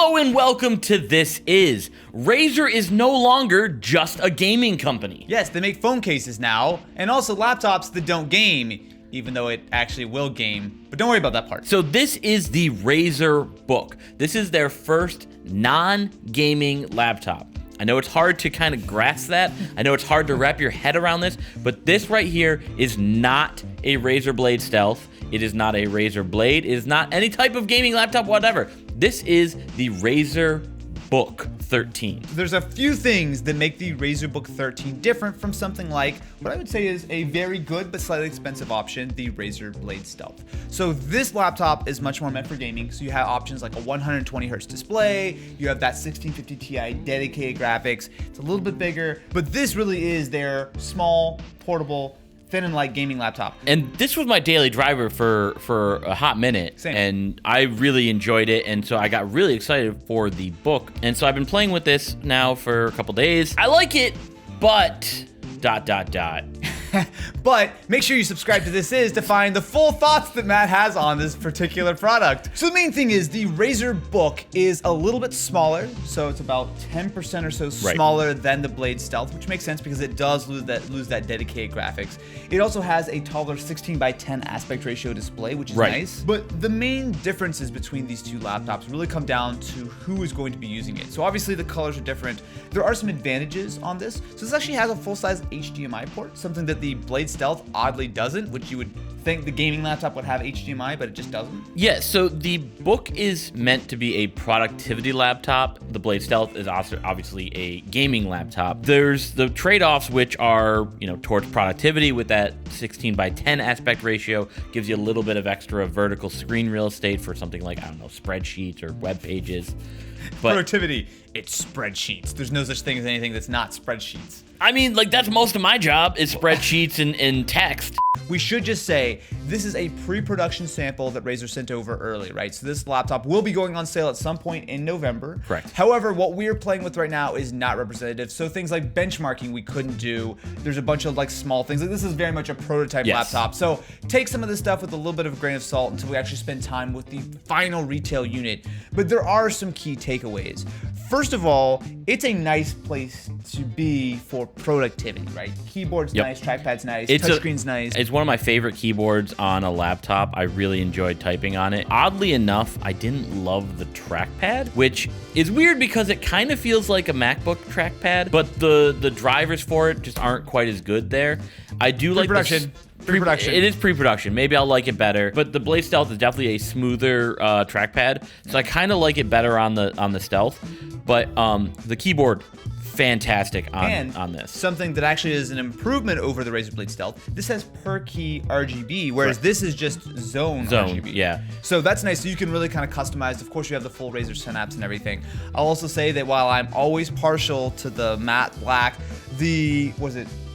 Hello and welcome to This Is. Razer is no longer just a gaming company. Yes, they make phone cases now, and also laptops that don't game, even though it actually will game. But don't worry about that part. So this is the Razer Book. This is their first non-gaming laptop. I know it's hard to kind of grasp that. I know it's hard to wrap your head around this, but this right here is not a Razer Blade Stealth. It is not a Razer Blade. It is not any type of gaming laptop, whatever. This is the Razer Book 13. There's a few things that make the Razer Book 13 different from something like what I would say is a very good but slightly expensive option, the Razer Blade Stealth. So this laptop is much more meant for gaming. So you have options like a 120Hz display, you have that 1650 Ti dedicated graphics. It's a little bit bigger, but this really is their small, portable, thin and light gaming laptop. And this was my daily driver for a hot minute. Same. And I really enjoyed it, and so I got really excited for the book. And so I've been playing with this now for a couple days. I like it, but ... But make sure you subscribe to This Is to find the full thoughts that Matt has on this particular product. So the main thing is the Razer Book is a little bit smaller, so it's about 10% or so smaller than the Blade Stealth, which makes sense because it does lose that dedicated graphics. It also has a taller 16:10 aspect ratio display, which is nice. But the main differences between these two laptops really come down to who is going to be using it. So obviously the colors are different. There are some advantages on this. So this actually has a full-size HDMI port, something that the Blade Stealth oddly doesn't, which you would think the gaming laptop would have HDMI, but it just doesn't. Yeah, so the Book is meant to be a productivity laptop. The Blade Stealth is also obviously a gaming laptop. There's the trade-offs, which are, towards productivity with that 16:10 aspect ratio, gives you a little bit of extra vertical screen real estate for something like, spreadsheets or web pages. But productivity, it's spreadsheets. There's no such thing as anything that's not spreadsheets. I mean, that's most of my job is spreadsheets and text. We should just say this is a pre-production sample that Razer sent over early, right? So this laptop will be going on sale at some point in November. Correct. However, what we're playing with right now is not representative. So things like benchmarking we couldn't do. There's a bunch of small things. This is very much a prototype laptop. So take some of this stuff with a little bit of a grain of salt until we actually spend time with the final retail unit. But there are some key takeaways. First of all, it's a nice place to be for productivity, right? Keyboard's nice, trackpad's nice, touchscreen's nice. It's one of my favorite keyboards on a laptop. I really enjoyed typing on it. Oddly enough, I didn't love the trackpad, which is weird because it kind of feels like a MacBook trackpad, but the drivers for it just aren't quite as good there. I do like pre-production. It is pre-production. Maybe I'll like it better. But the Blade Stealth is definitely a smoother trackpad, so I kind of like it better on the Stealth. But the keyboard, fantastic on this. Something that actually is an improvement over the Razer Blade Stealth. This has per key RGB, whereas this is just zone RGB. Yeah. So that's nice. So you can really kind of customize. Of course, you have the full Razer Synapse and everything. I'll also say that while I'm always partial to the matte black,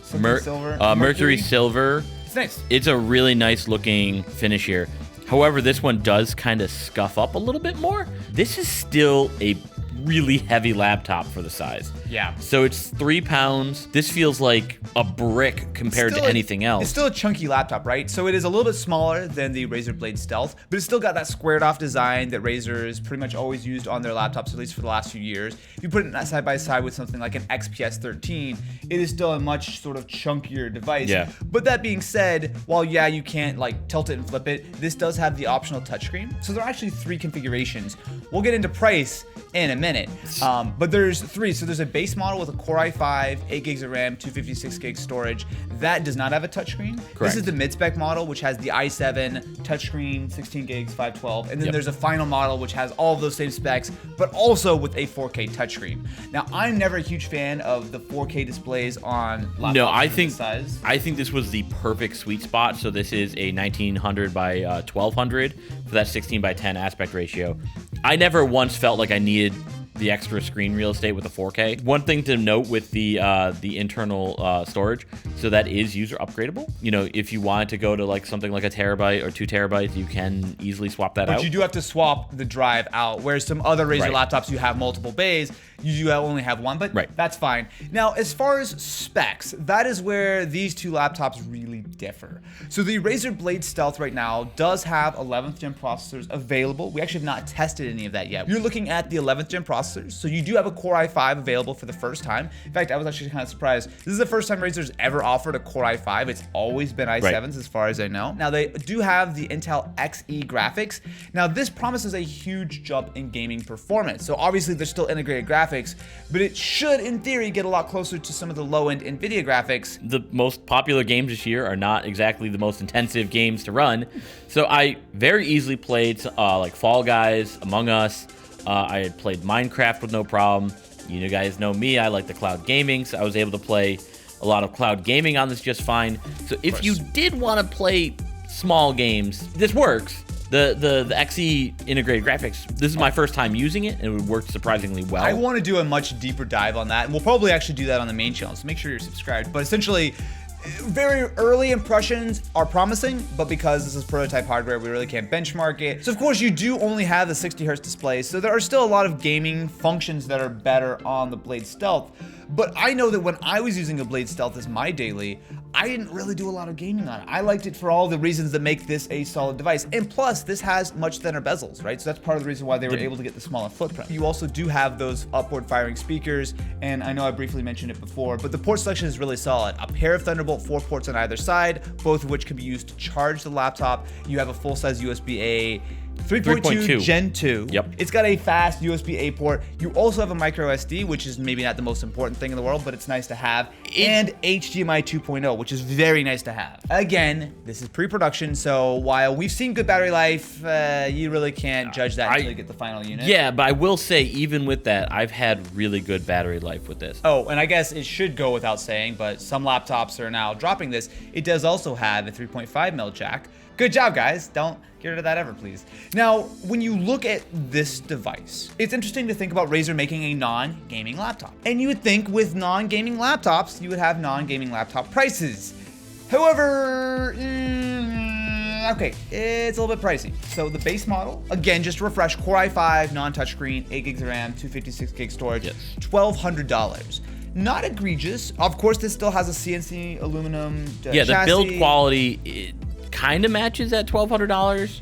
silver? Mercury Silver. It's nice. It's a really nice looking finish here. However, this one does kind of scuff up a little bit more. This is still a really heavy laptop for the size. Yeah. So it's 3 pounds. This feels like a brick compared to anything else. It's still a chunky laptop, right? So it is a little bit smaller than the Razer Blade Stealth, but it's still got that squared off design that Razer has pretty much always used on their laptops, at least for the last few years. If you put it side by side with something like an XPS 13, it is still a much sort of chunkier device. Yeah. But that being said, while you can't tilt it and flip it, this does have the optional touchscreen. So there are actually 3 configurations. We'll get into price in a minute. But there's 3. So there's a base model with a Core i5, 8 gigs of RAM, 256 gigs storage. That does not have a touchscreen. Correct. This is the mid-spec model, which has the i7 touchscreen, 16 gigs, 512. And then there's a final model, which has all of those same specs, but also with a 4K touchscreen. Now, I'm never a huge fan of the 4K displays on laptops. No, I think this was the perfect sweet spot. So this is a 1900 by 1200 for that 16:10 aspect ratio. I never once felt like I needed the extra screen real estate with the 4K. One thing to note with the internal storage, so that is user upgradable. You know, if you wanted to go to like something like a terabyte or 2 terabytes, you can easily swap that out. But you do have to swap the drive out, whereas some other Razer laptops, you have multiple bays. You do only have one, but that's fine. Now, as far as specs, that is where these two laptops really differ. So the Razer Blade Stealth right now does have 11th gen processors available. We actually have not tested any of that yet. You're looking at the 11th gen processors, so you do have a Core i5 available for the first time. In fact, I was actually kind of surprised. This is the first time Razer's ever offered a Core i5. It's always been i7s as far as I know. Now, they do have the Intel Xe graphics. Now, this promises a huge jump in gaming performance. So obviously, there's still integrated graphics, but it should, in theory, get a lot closer to some of the low-end NVIDIA graphics. The most popular games this year are not exactly the most intensive games to run, so I very easily played like Fall Guys, Among Us. I had played Minecraft with no problem. You guys know me, I like the cloud gaming, so I was able to play a lot of cloud gaming on this just fine. So if you did want to play small games, this works. The Xe integrated graphics, this is my first time using it, and it worked surprisingly well. I want to do a much deeper dive on that, and we'll probably actually do that on the main channel, so make sure you're subscribed. But essentially, very early impressions are promising, but because this is prototype hardware, we really can't benchmark it. So of course, you do only have the 60 hertz display, so there are still a lot of gaming functions that are better on the Blade Stealth. But I know that when I was using a Blade Stealth as my daily, I didn't really do a lot of gaming on it. I liked it for all the reasons that make this a solid device. And plus, this has much thinner bezels, right? So that's part of the reason why they were able to get the smaller footprint. You also do have those upward firing speakers, and I know I briefly mentioned it before, but the port selection is really solid. A pair of Thunderbolt 4 ports on either side, both of which can be used to charge the laptop. You have a full-size USB-A 3.2 Gen 2. Yep. It's got a fast USB-A port. You also have a micro SD, which is maybe not the most important thing in the world, but it's nice to have. And HDMI 2.0, which is very nice to have. Again, this is pre-production, so while we've seen good battery life, you really can't judge that until you get the final unit. Yeah, but I will say, even with that, I've had really good battery life with this. Oh, and I guess it should go without saying, but some laptops are now dropping this. It does also have a 3.5mm jack. Good job, guys. Don't get rid of that ever, please. Now, when you look at this device, it's interesting to think about Razer making a non-gaming laptop. And you would think with non-gaming laptops, you would have non-gaming laptop prices. However, okay, it's a little bit pricey. So the base model, again, just to refresh, Core i5, non-touchscreen, 8 gigs of RAM, 256 gig storage, $1,200. Not egregious. Of course, this still has a CNC aluminum chassis. The build quality, kind of matches at $1,200,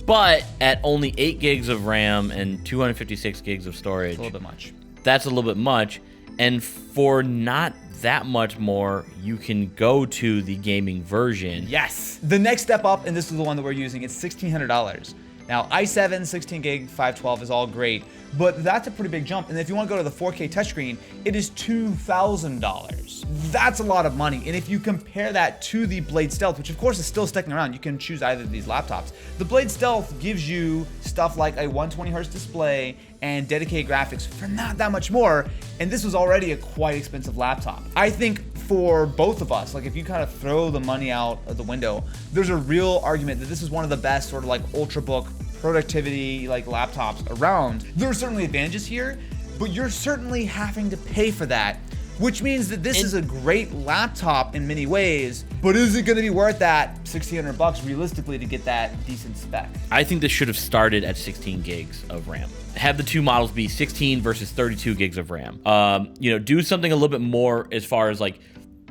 but at only 8 gigs of RAM and 256 gigs of storage. It's a little bit much. That's a little bit much, and for not that much more, you can go to the gaming version. Yes. The next step up, and this is the one that we're using, it's $1,600. Now, i7, 16 gig, 512 is all great, but that's a pretty big jump. And if you want to go to the 4K touchscreen, it is $2,000. That's a lot of money. And if you compare that to the Blade Stealth, which of course is still sticking around, you can choose either of these laptops. The Blade Stealth gives you stuff like a 120 hertz display and dedicated graphics for not that much more. And this was already a quite expensive laptop. I think for both of us, like if you kind of throw the money out of the window, there's a real argument that this is one of the best sort of like ultrabook productivity like laptops around. There are certainly advantages here, but you're certainly having to pay for that, which means that this is a great laptop in many ways, but is it going to be worth that $1,600 realistically to get that decent spec? I think this should have started at 16 gigs of RAM. Have the two models be 16 versus 32 gigs of RAM. Do something a little bit more as far as like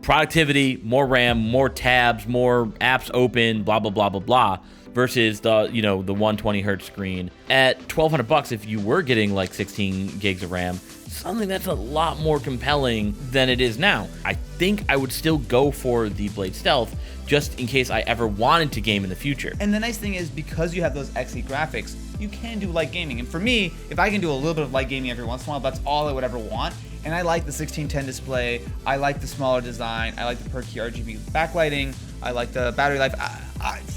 productivity, more RAM, more tabs, more apps open, blah, blah, blah, blah, blah, versus the 120 hertz screen. At $1,200, if you were getting like 16 gigs of RAM, something that's a lot more compelling than it is now. I think I would still go for the Blade Stealth just in case I ever wanted to game in the future. And the nice thing is, because you have those Xe graphics, you can do light gaming. And for me, if I can do a little bit of light gaming every once in a while, that's all I would ever want. And I like the 1610 display, I like the smaller design, I like the perky RGB backlighting, I like the battery life.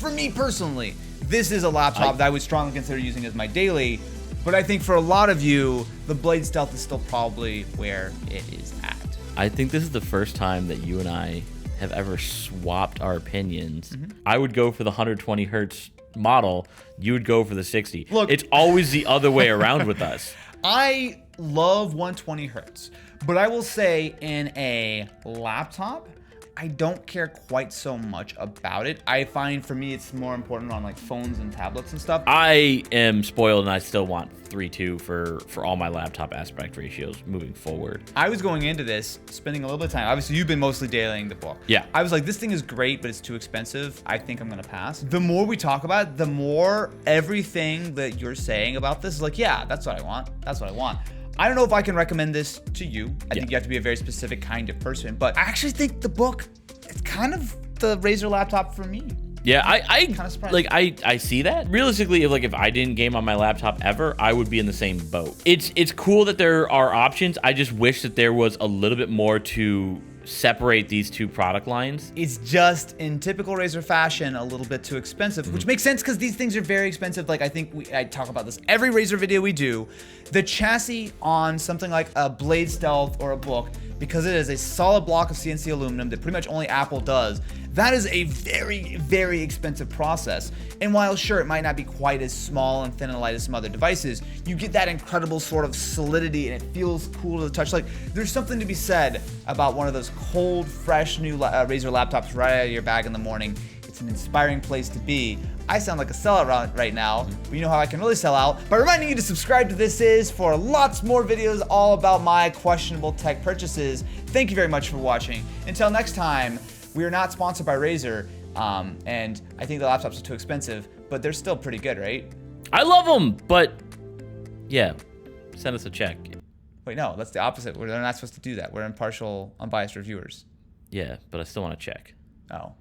For me personally, this is a laptop that I would strongly consider using as my daily, but I think for a lot of you, the Blade Stealth is still probably where it is at. I think this is the first time that you and I have ever swapped our opinions. I would go for the 120 hertz model, you would go for the 60. Look, it's always the other way around with us. I love 120 hertz, but I will say in a laptop, I don't care quite so much about it. I find for me it's more important on like phones and tablets and stuff. I am spoiled and I still want 3.2 for all my laptop aspect ratios moving forward. I was going into this spending a little bit of time. Obviously, you've been mostly dailying the book. Yeah. I was like, this thing is great, but it's too expensive. I think I'm gonna pass. The more we talk about it, the more everything that you're saying about this is like, yeah, that's what I want. That's what I want. I don't know if I can recommend this to you. I think you have to be a very specific kind of person, but I actually think the book, it's kind of the Razer laptop for me. Yeah, I Kinda surprised. like I see that. Realistically, if I didn't game on my laptop ever, I would be in the same boat. It's cool that there are options. I just wish that there was a little bit more to separate these two product lines. It's just in typical Razer fashion a little bit too expensive, which makes sense because these things are very expensive. Like I think I talk about this every Razer video we do. The chassis on something like a Blade Stealth or a Book, because it is a solid block of CNC aluminum that pretty much only Apple does, that is a very, very expensive process. And while sure, it might not be quite as small and thin and light as some other devices, you get that incredible sort of solidity and it feels cool to the touch. Like there's something to be said about one of those cold, fresh new Razer laptops right out of your bag in the morning. It's an inspiring place to be. I sound like a sellout right now, but you know how I can really sell out by reminding you to subscribe to This Is for lots more videos all about my questionable tech purchases. Thank you very much for watching. Until next time, we are not sponsored by Razer, and I think the laptops are too expensive, but they're still pretty good, right? I love them, but yeah, send us a check. Wait, no, that's the opposite. They're not supposed to do that. We're impartial, unbiased reviewers. Yeah, but I still want to check. Oh.